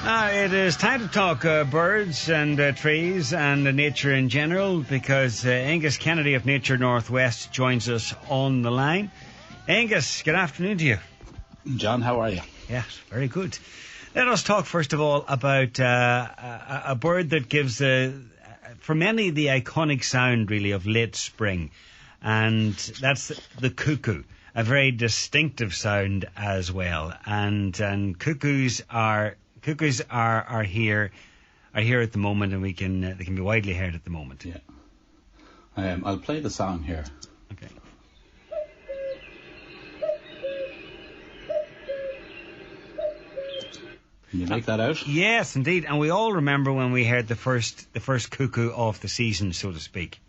It is time to talk birds and trees and nature in general, because Angus Kennedy of Nature Northwest joins us on the line. Angus, good afternoon to you. John, how are you? Yes, very good. Let us talk first of all about a bird that gives, for many, the iconic sound really of late spring, and that's the cuckoo. A very distinctive sound as well, and cuckoos are here at the moment, and they can be widely heard at the moment. Yeah. I'll play the song here. Okay. Can you make that out? Yes, indeed. And we all remember when we heard the first cuckoo of the season, so to speak.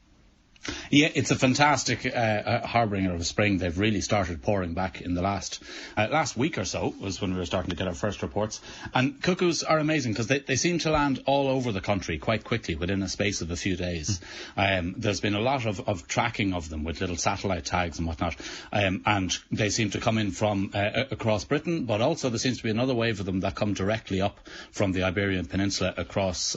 Yeah, it's a fantastic harbinger of spring. They've really started pouring back in the last week or so was when we were starting to get our first reports. And cuckoos are amazing because they seem to land all over the country quite quickly within a space of a few days. There's been a lot of tracking of them with little satellite tags and whatnot. And they seem to come in from across Britain, but also there seems to be another wave of them that come directly up from the Iberian Peninsula across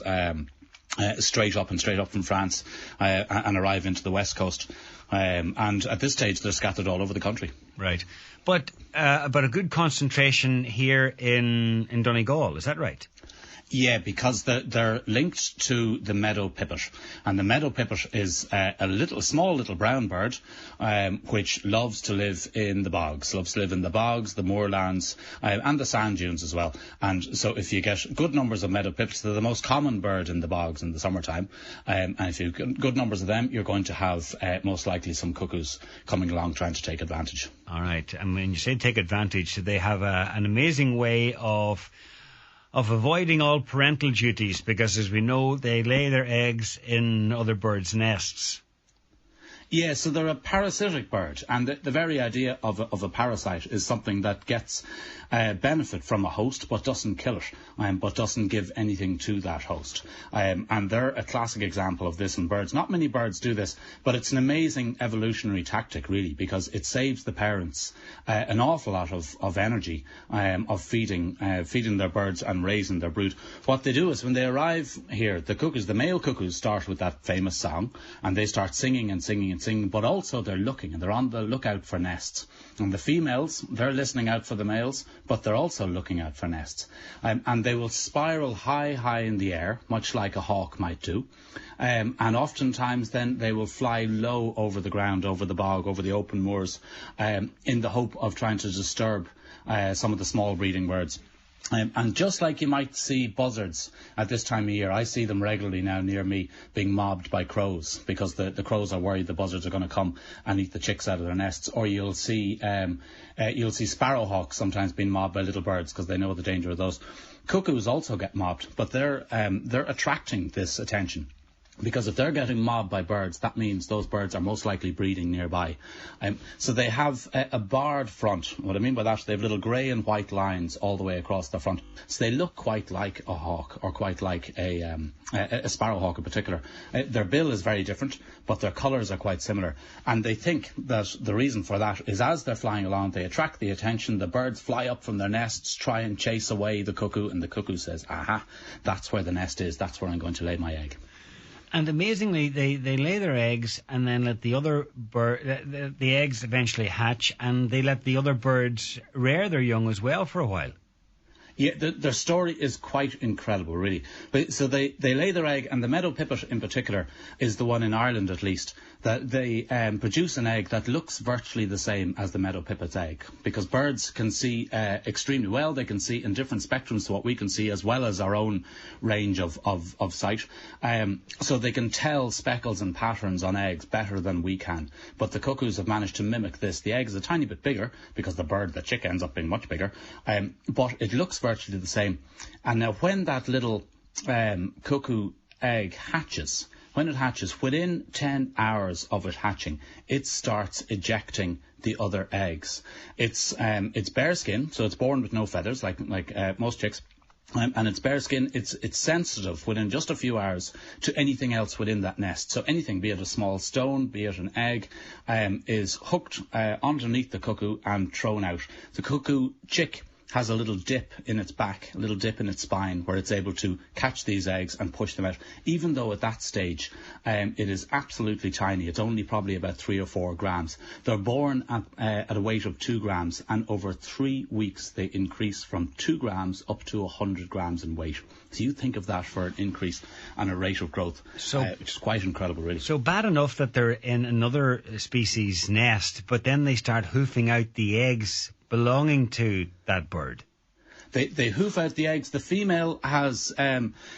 straight up from France and arrive into the west coast. And at this stage, they're scattered all over the country. Right. But a good concentration here in Donegal, is that right? Yeah, because they're linked to the meadow pipit, and the meadow pipit is a small little brown bird, which loves to live in the bogs, the moorlands, and the sand dunes as well. And so if you get good numbers of meadow pipits, they're the most common bird in the bogs in the summertime. And if you get good numbers of them, you're going to have most likely some cuckoos coming along trying to take advantage. All right. And when you say take advantage, they have an amazing way of avoiding all parental duties, because, as we know, they lay their eggs in other birds' nests. Yeah, so they're a parasitic bird, and the very idea of a parasite is something that gets benefit from a host but doesn't kill it, but doesn't give anything to that host. And they're a classic example of this in birds. Not many birds do this, but it's an amazing evolutionary tactic, really, because it saves the parents an awful lot of energy of feeding their birds and raising their brood. What they do is when they arrive here, the male cuckoos start with that famous song, and they start singing and singing and singing, but also they're looking, and they're on the lookout for nests. And the females, they're listening out for the males, but they're also looking out for nests. And they will spiral high in the air, much like a hawk might do. And oftentimes then they will fly low over the ground, over the bog, over the open moors, in the hope of trying to disturb some of the small breeding birds. And just like you might see buzzards at this time of year, I see them regularly now near me being mobbed by crows, because the crows are worried the buzzards are going to come and eat the chicks out of their nests. Or you'll see sparrowhawks sometimes being mobbed by little birds because they know the danger of those. Cuckoos also get mobbed, but they're attracting this attention. Because if they're getting mobbed by birds, that means those birds are most likely breeding nearby. So they have a barred front. What I mean by that, they have little grey and white lines all the way across the front. So they look quite like a hawk, or quite like a sparrowhawk in particular. Their bill is very different, but their colours are quite similar. And they think that the reason for that is, as they're flying along, they attract the attention. The birds fly up from their nests, try and chase away the cuckoo, and the cuckoo says, aha, that's where the nest is, that's where I'm going to lay my egg. And amazingly, they lay their eggs and then let the other the eggs eventually hatch, and they let the other birds rear their young as well for a while. Yeah, their story is quite incredible, really. So they lay their egg, and the meadow pipit in particular is the one in Ireland, at least, that they produce an egg that looks virtually the same as the meadow pipit's egg, because birds can see extremely well. They can see in different spectrums to what we can see, as well as our own range of sight. So they can tell speckles and patterns on eggs better than we can. But the cuckoos have managed to mimic this. The egg is a tiny bit bigger, because the chick ends up being much bigger, but it looks virtually the same. And now when that little cuckoo egg hatches, within 10 hours of it hatching, it starts ejecting the other eggs. It's bare skin, so it's born with no feathers, like most chicks. And its bare skin, it's sensitive within just a few hours to anything else within that nest. So anything, be it a small stone, be it an egg, is hooked underneath the cuckoo and thrown out. The cuckoo chick has a little dip in its back, a little dip in its spine, where it's able to catch these eggs and push them out. Even though at that stage it is absolutely tiny, it's only probably about 3 or 4 grams. They're born at a weight of 2 grams, and over 3 weeks they increase from 2 grams up to 100 grams in weight. So you think of that for an increase and a rate of growth, which is quite incredible, really. So bad enough that they're in another species' nest, but then they start hoofing out the eggs belonging to that bird. They hoof out the eggs. The female has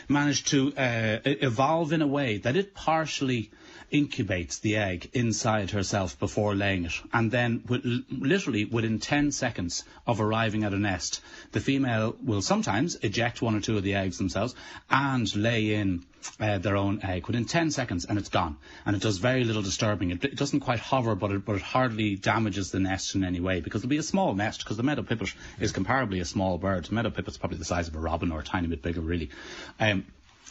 managed to evolve in a way that it partially incubates the egg inside herself before laying it, and then literally within 10 seconds of arriving at a nest, the female will sometimes eject 1 or 2 of the eggs themselves and lay in their own egg within 10 seconds, and it's gone. And it does very little disturbing. It doesn't quite hover, but it hardly damages the nest in any way, because it'll be a small nest, because the meadow pipit is comparably a small bird. The meadow pipit's probably the size of a robin, or a tiny bit bigger, really.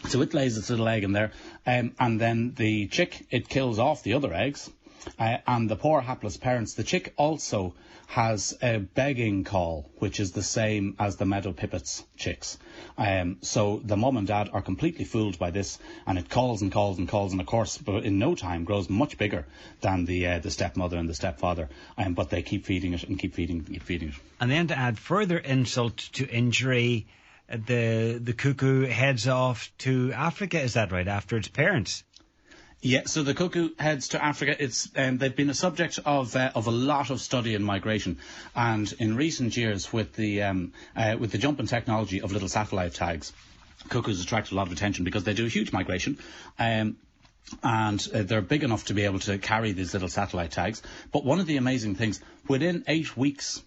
So it lays its little egg in there, and then the chick, it kills off the other eggs, and the poor hapless parents. The chick also has a begging call, which is the same as the meadow pipit's chicks. So the mum and dad are completely fooled by this, and it calls and calls and calls, and of course, but in no time grows much bigger than the stepmother and the stepfather. But they keep feeding it and keep feeding it and keep feeding it. And then to add further insult to injury, the cuckoo heads off to Africa, is that right, after its parents? Yeah, so the cuckoo heads to Africa. They've been a subject of a lot of study and migration, and in recent years, with the jumping technology of little satellite tags, cuckoos attract a lot of attention because they do a huge migration. And they're big enough to be able to carry these little satellite tags. But one of the amazing things, within 8 weeks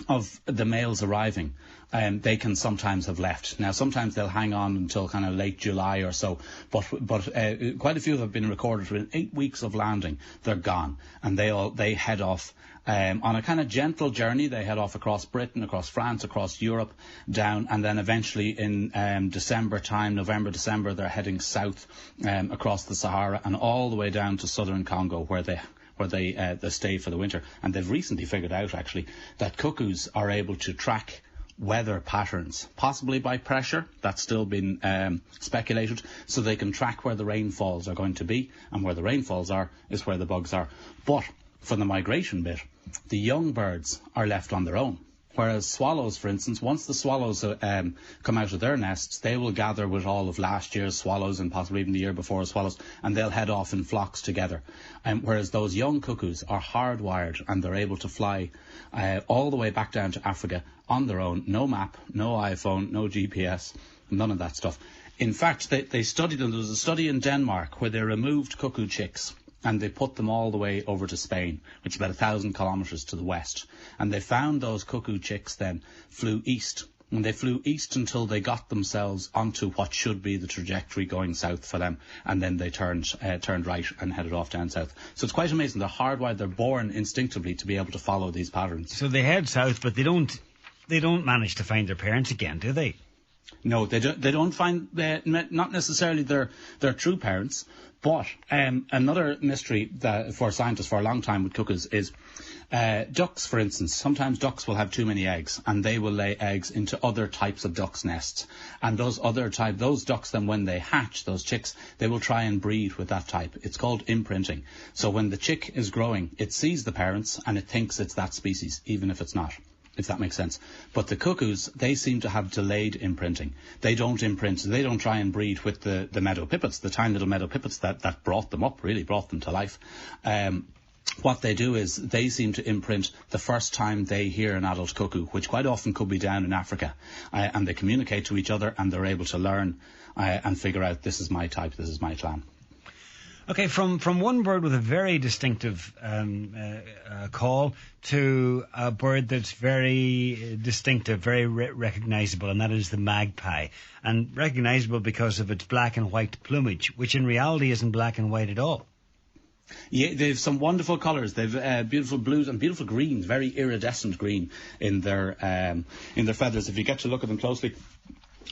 of the males arriving, they can sometimes have left. Now, sometimes they'll hang on until kind of late July or so, but quite a few have been recorded within 8 weeks of landing. They're gone, and they head off on a kind of gentle journey. They head off across Britain, across France, across Europe, down, and then eventually in December time, November, December, they're heading south across the Sahara and all the way down to southern Congo, where they stay for the winter. And they've recently figured out, actually, that cuckoos are able to track weather patterns, possibly by pressure. That's still been speculated. So they can track where the rainfalls are going to be, and where the rainfalls are is where the bugs are. But for the migration bit, the young birds are left on their own. Whereas swallows, for instance, once the swallows come out of their nests, they will gather with all of last year's swallows and possibly even the year before swallows, and they'll head off in flocks together. Whereas those young cuckoos are hardwired, and they're able to fly all the way back down to Africa on their own. No map, no iPhone, no GPS, none of that stuff. In fact, they studied, and there was a study in Denmark where they removed cuckoo chicks and they put them all the way over to Spain, which is about 1,000 kilometres to the west. And they found those cuckoo chicks then flew east. And they flew east until they got themselves onto what should be the trajectory going south for them. And then they turned right and headed off down south. So it's quite amazing. They're hardwired. They're born instinctively to be able to follow these patterns. So they head south, but they don't manage to find their parents again, do they? No, they don't find, not necessarily their true parents. But another mystery that for scientists for a long time with cuckoos is ducks, for instance. Sometimes ducks will have too many eggs, and they will lay eggs into other types of ducks' nests. And those ducks, then when they hatch, those chicks, they will try and breed with that type. It's called imprinting. So when the chick is growing, it sees the parents and it thinks it's that species, even if it's not, if that makes sense. But the cuckoos, they seem to have delayed imprinting. They don't imprint, they don't try and breed with the meadow pipits, the tiny little meadow pipits that brought them up, really brought them to life. What they do is they seem to imprint the first time they hear an adult cuckoo, which quite often could be down in Africa, and they communicate to each other, and they're able to learn and figure out, this is my type, this is my clan. Okay, from one bird with a very distinctive call to a bird that's very distinctive, very recognisable, and that is the magpie. And recognisable because of its black and white plumage, which in reality isn't black and white at all. Yeah, they've some wonderful colours. They've beautiful blues and beautiful greens, very iridescent green in their feathers. If you get to look at them closely,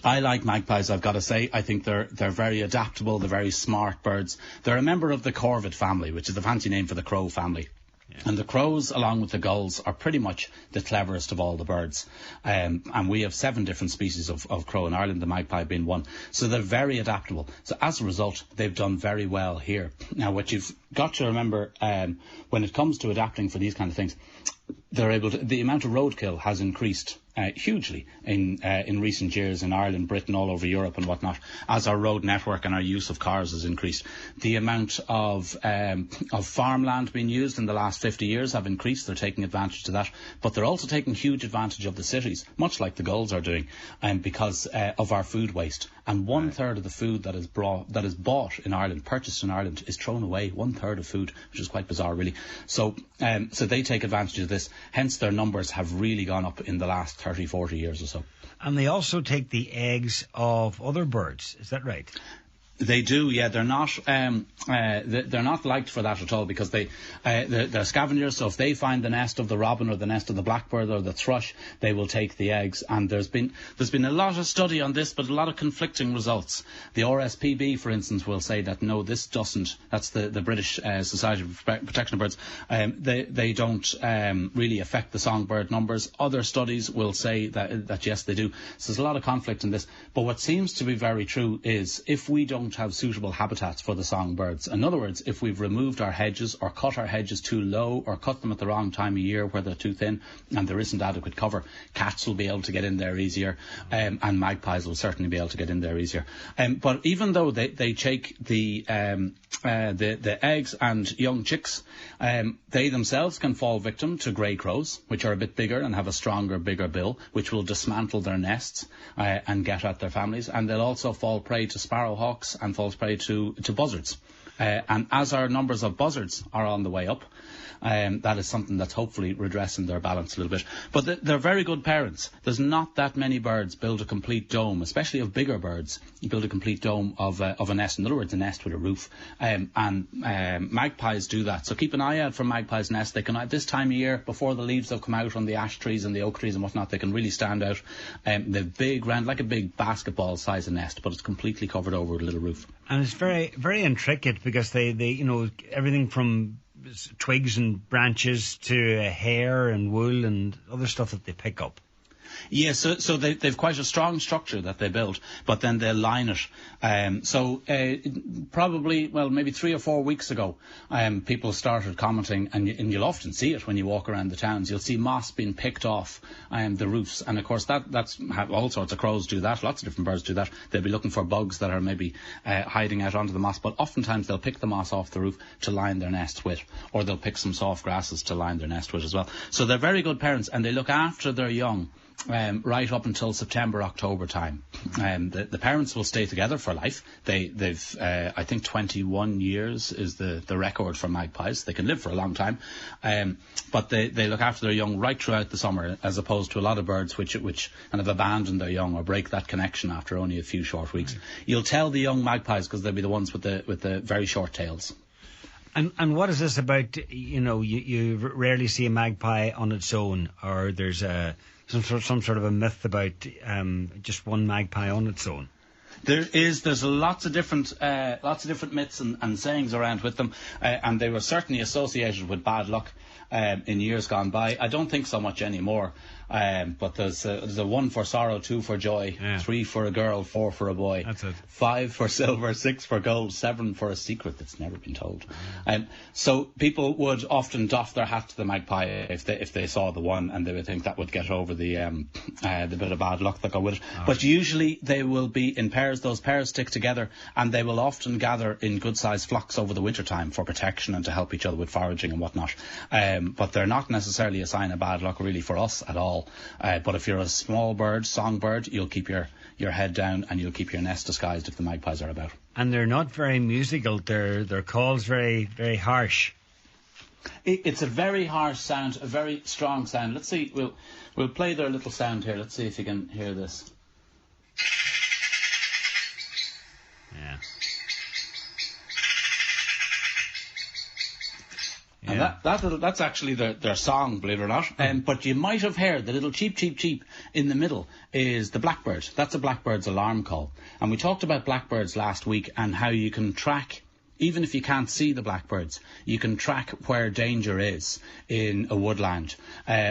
I like magpies, I've got to say. I think they're very adaptable. They're very smart birds. They're a member of the corvid family, which is the fancy name for the crow family. And the crows, along with the gulls, are pretty much the cleverest of all the birds. And we have 7 different species of crow in Ireland, the magpie being one. So they're very adaptable. So as a result, they've done very well here. Now, what you've got to remember when it comes to adapting for these kind of things, the amount of roadkill has increased hugely in recent years in Ireland, Britain, all over Europe and whatnot, as our road network and our use of cars has increased. The amount of farmland being used in the last 50 years have increased. They're taking advantage of that, but they're also taking huge advantage of the cities, much like the gulls are doing, because of our food waste. And 1/3 of the food that is bought in Ireland, purchased in Ireland, is thrown away. 1/3 of food, which is quite bizarre, really. So they take advantage of this. Hence, their numbers have really gone up in the last 30, 40 years or so. And they also take the eggs of other birds. Is that right? They do, yeah. They're not liked for that at all, because they're scavengers. So if they find the nest of the robin or the nest of the blackbird or the thrush, they will take the eggs. And there's been a lot of study on this, but a lot of conflicting results. The RSPB, for instance, will say that no, this doesn't. That's the British Society for Protection of Birds. They don't really affect the songbird numbers. Other studies will say that yes, they do. So there's a lot of conflict in this. But what seems to be very true is if we don't have suitable habitats for the songbirds. In other words, if we've removed our hedges or cut our hedges too low or cut them at the wrong time of year where they're too thin and there isn't adequate cover, cats will be able to get in there easier, and magpies will certainly be able to get in there easier. But even though they take the eggs and young chicks, they themselves can fall victim to grey crows, which are a bit bigger and have a stronger, bigger bill, which will dismantle their nests and get at their families. And they'll also fall prey to sparrowhawks and falls prey to buzzards. And as our numbers of buzzards are on the way up, that is something that's hopefully redressing their balance a little bit. But they're very good parents. There's not that many birds build a complete dome, especially of bigger birds. You build a complete dome of a nest. In other words, a nest with a roof. And magpies do that. So keep an eye out for magpies' nests. They can, at this time of year, before the leaves have come out on the ash trees and the oak trees and whatnot, they can really stand out. They're big, round, like a big basketball size of nest, but it's completely covered over with a little roof. And it's very, very intricate, because they everything from twigs and branches to hair and wool and other stuff that they pick up. Yes, so they've quite a strong structure that they build, but then they'll line it. Probably, maybe 3 or 4 weeks ago, people started commenting, and you'll often see it when you walk around the towns. You'll see moss being picked off the roofs, and of course that's all sorts of crows do that. Lots of different birds do that. They'll be looking for bugs that are maybe hiding out onto the moss, but oftentimes they'll pick the moss off the roof to line their nest with, or they'll pick some soft grasses to line their nest with as well. So they're very good parents, and they look after their young. Right up until September, October time. The parents will stay together for life. They've I think 21 years is the record for magpies. They can live for a long time. But they look after their young right throughout the summer, as opposed to a lot of birds which kind of abandon their young or break that connection after only a few short weeks. You'll tell the young magpies because they'll be the ones with the very short tails. And what is this about? You rarely see a magpie on its own, or there's some sort of a myth about just one magpie on its own. There's lots of different myths and sayings around with them, and they were certainly associated with bad luck in years gone by. I don't think so much anymore. But there's a 1 for sorrow, 2 for joy, 3 for a girl, 4 for a boy, that's it. 5 for silver, 6 for gold, 7 for a secret that's never been told. So people would often doff their hat to the magpie if they saw the one, and they would think that would get over the bit of bad luck that go with it. But usually they will be in pairs. Those pairs stick together, and they will often gather in good-sized flocks over the winter time for protection and to help each other with foraging and whatnot. But they're not necessarily a sign of bad luck really for us at all. But if you're a small bird, songbird, you'll keep your head down and you'll keep your nest disguised if the magpies are about. And they're not very musical. Their call's very, very harsh. It's a very harsh sound, a very strong sound. Let's see, we'll play their little sound here. Let's see if you can hear this. Yeah. And that's actually their song, believe it or not. But you might have heard the little cheep, cheep, cheep in the middle is the blackbird. That's a blackbird's alarm call. And we talked about blackbirds last week and how you can track even if you can't see the blackbirds, you can track where danger is in a woodland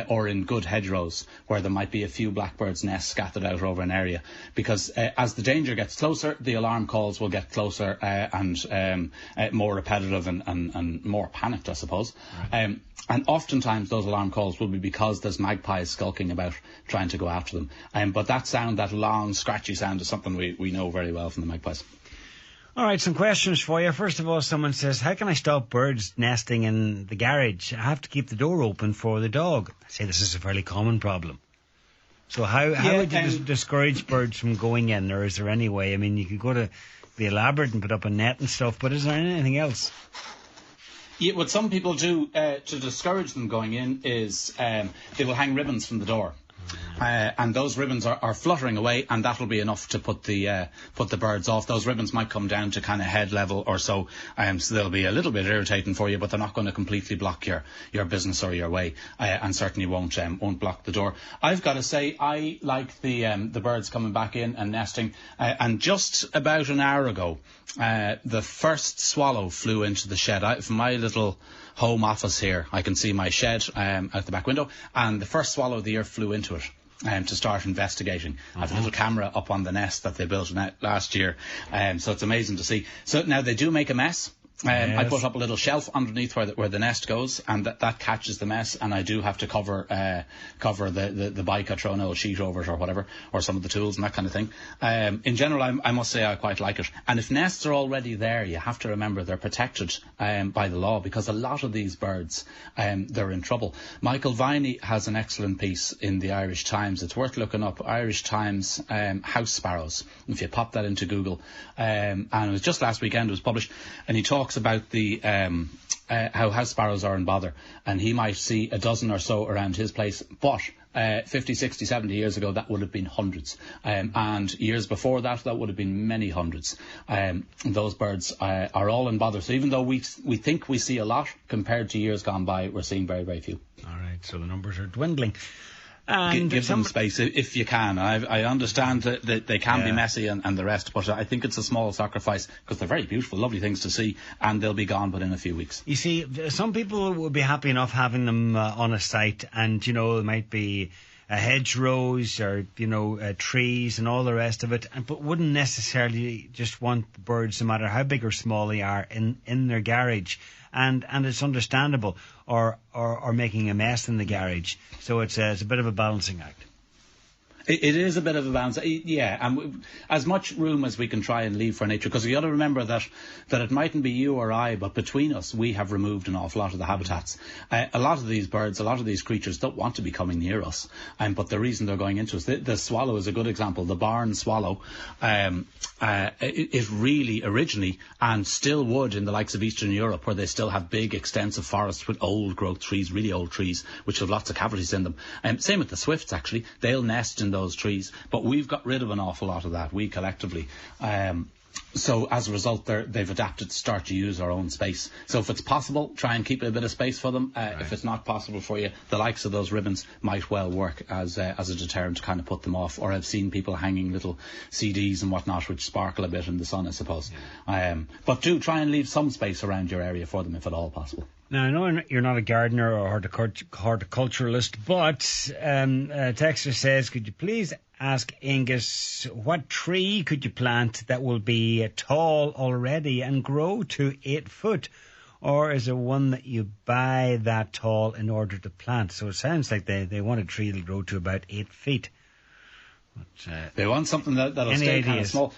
or in good hedgerows where there might be a few blackbirds' nests scattered out over an area. Because as the danger gets closer, the alarm calls will get closer and more repetitive and more panicked, I suppose. Right. And oftentimes those alarm calls will be because there's magpies skulking about trying to go after them. But that sound, that long, scratchy sound, is something we know very well from the magpies. All right, some questions for you. First of all, someone says, how can I stop birds nesting in the garage? I have to keep the door open for the dog. I say this is a fairly common problem. So how would you discourage birds from going in, or is there any way? I mean, you could go to be elaborate and put up a net and stuff, but is there anything else? Yeah, what some people do to discourage them going in is they will hang ribbons from the door. And those ribbons are fluttering away, and that'll be enough to put the birds off. Those ribbons might come down to kind of head level or so, so they'll be a little bit irritating for you, but they're not going to completely block your business or your way, and certainly won't block the door. I've got to say, I like the birds coming back in and nesting, and just about an hour ago, the first swallow flew into the shed. From my little home office here, I can see my shed out the back window, and the first swallow of the year flew into it to start investigating. I have a little camera up on the nest that they built last year, so it's amazing to see. So now they do make a mess. Yes. I put up a little shelf underneath where the nest goes, and that catches the mess, and I do have to cover the bike. I throw an old sheet over it or whatever, or some of the tools and that kind of thing. In general, I must say I quite like it. And if nests are already there, you have to remember they're protected by the law, because a lot of these birds, they're in trouble. Michael Viney has an excellent piece in the Irish Times. It's worth looking up. Irish Times house sparrows. If you pop that into Google, and it was just last weekend it was published, and he talks about the how house sparrows are in bother, and he might see a dozen or so around his place, but 50, 60, 70 years ago that would have been hundreds, and years before that would have been many hundreds. Those birds are all in bother, so even though we think we see a lot, compared to years gone by, we're seeing very, very few. All right, so the numbers are dwindling. And give them space if you can. I understand that they can be messy and the rest, but I think it's a small sacrifice, because they're very beautiful, lovely things to see, and they'll be gone within a few weeks. You see, some people would be happy enough having them on a site, and it might be hedgerows or trees and all the rest of it, but wouldn't necessarily just want the birds, no matter how big or small they are, in their garage. And it's understandable, or making a mess in the garage. So it's a bit of a balancing act. It is a bit of a balance, yeah, and as much room as we can try and leave for nature, because you got to remember that it mightn't be you or I, but between us we have removed an awful lot of the habitats. A lot of these birds, a lot of these creatures don't want to be coming near us, but the reason they're going into us, the swallow is a good example. The barn swallow is really originally, and still would in the likes of Eastern Europe, where they still have big extensive forests with old growth trees, really old trees, which have lots of cavities in them. Same with the swifts, actually. They'll nest in those trees, but we've got rid of an awful lot of that, we collectively. So as a result, they've adapted to start to use our own space. So if it's possible, try and keep a bit of space for them. Right. If it's not possible for you, the likes of those ribbons might well work as a deterrent to kind of put them off. Or I've seen people hanging little CDs and whatnot which sparkle a bit in the sun, I suppose. Yeah. But do try and leave some space around your area for them if at all possible. Now, I know you're not a gardener or horticulturalist, but Texter says, could you please ask Angus, what tree could you plant that will be tall already and grow to 8 foot? Or is it one that you buy that tall in order to plant? So it sounds like they want a tree that'll grow to about 8 feet. But, they want something that'll stay kind of small.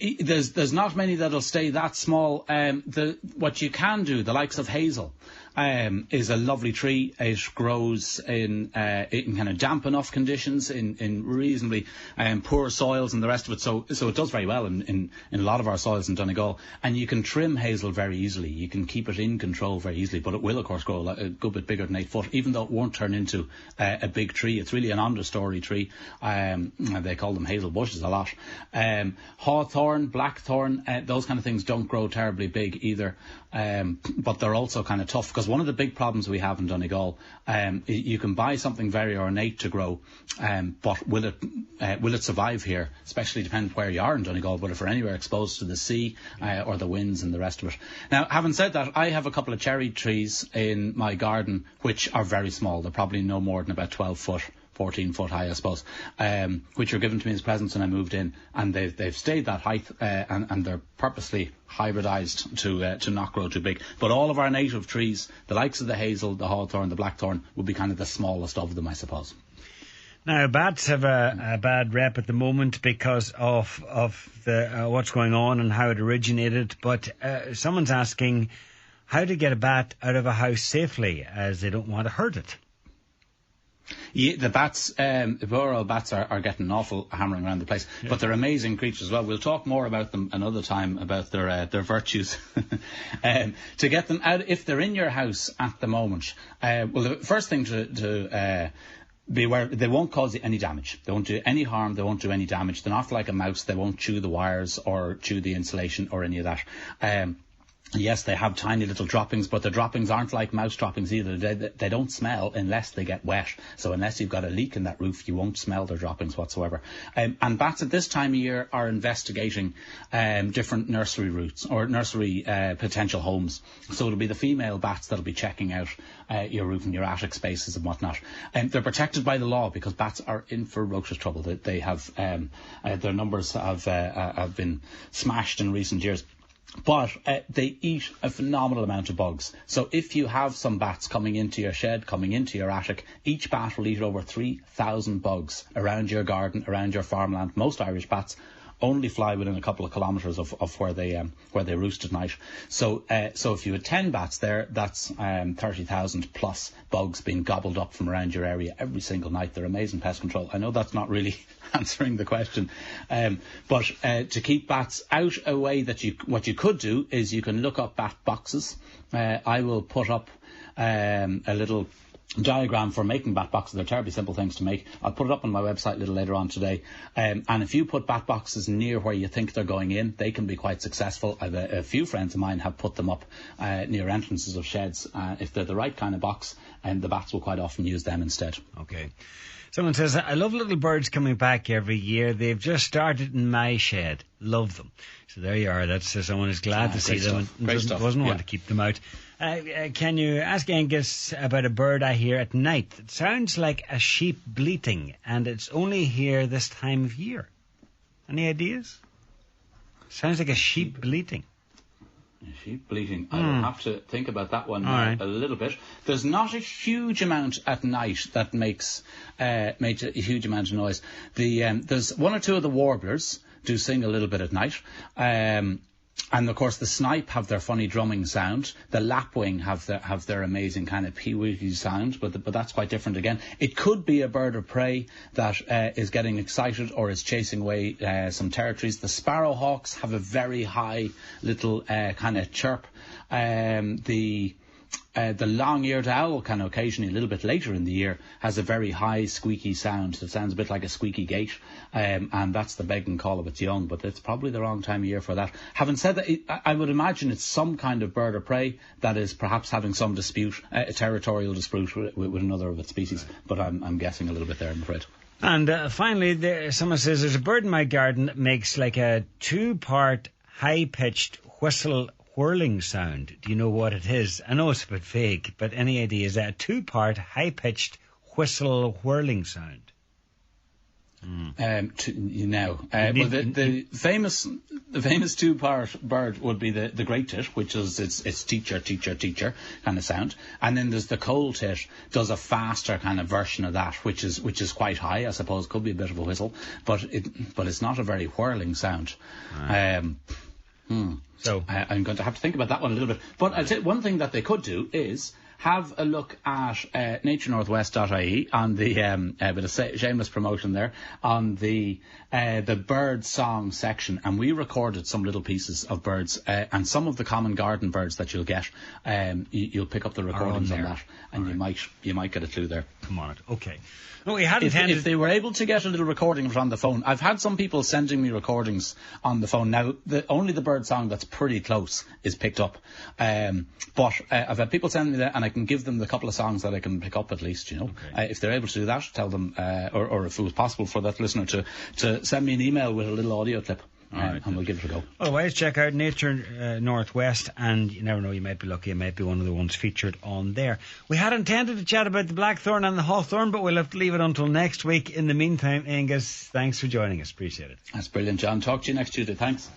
There's not many that'll stay that small. What you can do, the likes of hazel, is a lovely tree. It grows in kind of damp enough conditions, in reasonably poor soils and the rest of it. So it does very well in a lot of our soils in Donegal. And you can trim hazel very easily. You can keep it in control very easily. But it will, of course, grow a good bit bigger than 8 foot, even though it won't turn into a big tree. It's really an understory tree. They call them hazel bushes a lot. Hawthorn, blackthorn, those kind of things don't grow terribly big either. But they're also kind of tough, because because one of the big problems we have in Donegal, you can buy something very ornate to grow, but will it survive here? Especially depending where you are in Donegal, but if you're anywhere exposed to the sea or the winds and the rest of it. Now, having said that, I have a couple of cherry trees in my garden which are very small. They're probably no more than about 12 foot. 14 foot high, I suppose, which were given to me as presents when I moved in, and they've stayed that height, and they're purposely hybridised to not grow too big. But all of our native trees, the likes of the hazel, the hawthorn, the blackthorn, would be kind of the smallest of them, I suppose. Now, bats have a bad rep at the moment because of the what's going on and how it originated. But someone's asking how to get a bat out of a house safely, as they don't want to hurt it. Yeah, the bats, the poor old bats are getting an awful hammering around the place, but they're amazing creatures as well. We'll talk more about them another time, about their virtues. To get them out, if they're in your house at the moment, well, the first thing to be aware, they won't cause you any damage. They won't do any harm. They won't do any damage. They're not like a mouse. They won't chew the wires or chew the insulation or any of that. Yes, they have tiny little droppings, but the droppings aren't like mouse droppings either. They don't smell unless they get wet. So unless you've got a leak in that roof, you won't smell their droppings whatsoever. And bats at this time of year are investigating different nursery routes or nursery potential homes. So it'll be the female bats that'll be checking out your roof and your attic spaces and whatnot. They're protected by the law because bats are in ferocious trouble. They have their numbers have been smashed in recent years. But they eat a phenomenal amount of bugs. So if you have some bats coming into your shed, coming into your attic, each bat will eat over 3,000 bugs around your garden, around your farmland. Most Irish bats only fly within a couple of kilometres of where they roost at night. So if you had 10 bats there, that's 30,000 plus bugs being gobbled up from around your area every single night. They're amazing pest control. I know that's not really answering the question, but to keep bats out a way what you could do is you can look up bat boxes. I will put up a little diagram for making bat boxes. They're terribly simple things to make. I'll put it up on my website a little later on today. And if you put bat boxes near where you think they're going in, they can be quite successful. I've a few friends of mine have put them up near entrances of sheds. If they're the right kind of box, and the bats will quite often use them instead. Okay. Someone says, I love little birds coming back every year. They've just started in my shed. Love them. So there you are. That's someone is glad to see them and doesn't want to keep them out. Can you ask Angus about a bird I hear at night? It sounds like a sheep bleating, and it's only here this time of year. Any ideas? Sounds like a sheep bleating. A sheep bleating. I will have to think about that one a little bit. There's not a huge amount at night that makes a huge amount of noise. There's one or two of the warblers do sing a little bit at night. And of course the snipe have their funny drumming sound. The lapwing have their amazing kind of peewee sound, but that's quite different again. It could be a bird of prey that is getting excited or is chasing away some territories. The sparrowhawks have a very high little kind of chirp. The long-eared owl kind of occasionally, a little bit later in the year, has a very high squeaky sound. So it sounds a bit like a squeaky gate, and that's the begging call of its young, but it's probably the wrong time of year for that. Having said that, I would imagine it's some kind of bird of prey that is perhaps having some dispute, a territorial dispute with another of its species, but I'm guessing a little bit there, I'm afraid. And finally, someone says, there's a bird in my garden that makes like a 2-part high-pitched whistle whirling sound. Do you know what it is? I know it's a bit vague, but any idea? Is that a 2-part high-pitched whistle whirling sound? Well, the famous 2-part bird would be the great tit, which is its teacher kind of sound, and then there's the coal tit, does a faster kind of version of that, which is quite high, I suppose, could be a bit of a whistle, but it's not a very whirling sound. So I'm going to have to think about that one a little bit. But I'll tell you, one thing that they could do is have a look at NatureNorthWest.ie on the bit of shameless promotion there on the bird song section, and we recorded some little pieces of birds and some of the common garden birds that you'll get. You'll pick up the recordings on that, and you might get a clue there. Come on, okay. No, we had intended. If they were able to get a little recording of it on the phone, I've had some people sending me recordings on the phone. Now, only the bird song that's pretty close is picked up. But I've had people send me that, and I can give them the couple of songs that I can pick up at least, you know. Okay. If they're able to do that, tell them, or if it was possible for that listener to send me an email with a little audio clip. And we'll give it a go. Otherwise, check out Nature Northwest, and you never know, you might be lucky, you might be one of the ones featured on there. We had intended to chat about the blackthorn and the hawthorn, but we'll have to leave it until next week. In the meantime, Angus, thanks for joining us. Appreciate it. That's brilliant, John. Talk to you next Tuesday. Thanks.